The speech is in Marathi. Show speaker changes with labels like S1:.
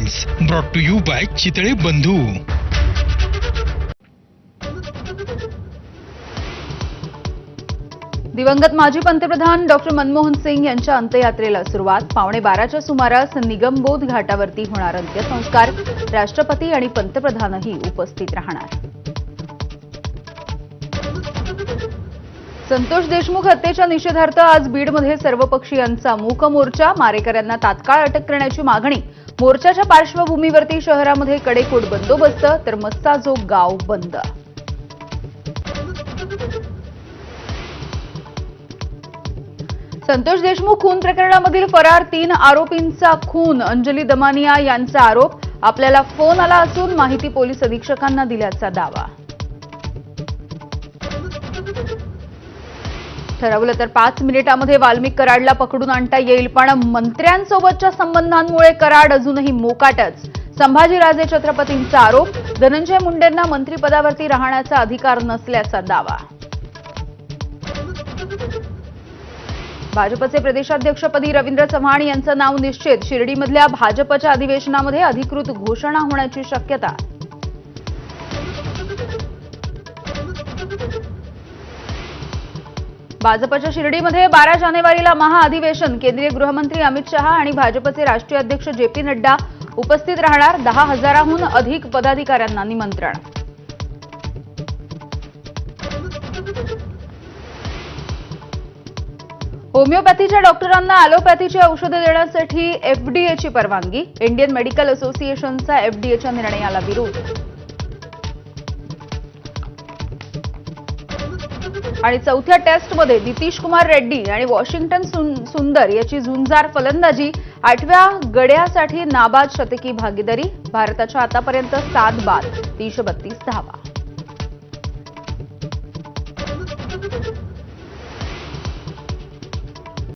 S1: Times brought to you by Chitale Bandhu.
S2: दिवंगत माजी पंतप्रधान डॉक्टर मनमोहन सिंग यांच्या अंत्ययात्रेला सुरुवात। 11:15च्या सुमारास निगमबोध घाटावरती होणार अंत्यसंस्कार। राष्ट्रपती आणि पंतप्रधानही उपस्थित राहणार। संतोष देशमुख हत्येच्या निषेधार्थ आज बीडमध्ये सर्वपक्षीयांचा मूक मोर्चा। मारेकऱ्यांना तात्काळ अटक करण्याची मागणी। मोर्चाच्या पार्श्वभूमीवरती शहरामध्ये कडेकोट बंदोबस्त, तर मस्साजोग गाव बंद। संतोष देशमुख खून प्रकरणामधील फरार 3 आरोपींचा खून। अंजली दमानिया यांचा आरोप। आपल्याला फोन आला असून माहिती पोलीस अधीक्षकांना दिल्याचा दावा। ठरवलं तर 5 मिनिटांमध्ये वाल्मिक कराडला पकडून आणता येईल, पण मंत्र्यांसोबतच्या संबंधांमुळे कराड अजूनही मोकाटच। संभाजीराजे छत्रपतींचा आरोप। धनंजय मुंडेंना मंत्रिपदावरती राहण्याचा अधिकार नसल्याचा दावा। भाजपचे प्रदेशाध्यक्षपदी रवींद्र चव्हाण यांचं नाव निश्चित। शिर्डीमधल्या भाजपच्या अधिवेशनामध्ये अधिकृत घोषणा होण्याची शक्यता। भाजपच्या शिर्डीमध्ये 12 जानेवारीला महाअधिवेशन। केंद्रीय गृहमंत्री अमित शहा आणि भाजपचे राष्ट्रीय अध्यक्ष जे.पी. नड्डा उपस्थित राहणार। 10,000हून अधिक पदाधिकाऱ्यांना निमंत्रण। होमिओपॅथीच्या डॉक्टरांना ॲलोपॅथीची औषधे देण्यासाठी एफडीएची परवानगी। इंडियन मेडिकल असोसिएशनचा एफडीएच्या निर्णयाला विरोध। आणि चौथ्या टेस्टमध्ये नितीश कुमार रेड्डी आणि वॉशिंग्टन सुंदर याची झुंजार फलंदाजी। 8व्या गड्यासाठी नाबाद शतकी भागीदारी। भारताच्या आतापर्यंत 7 बाद, 332 धावा।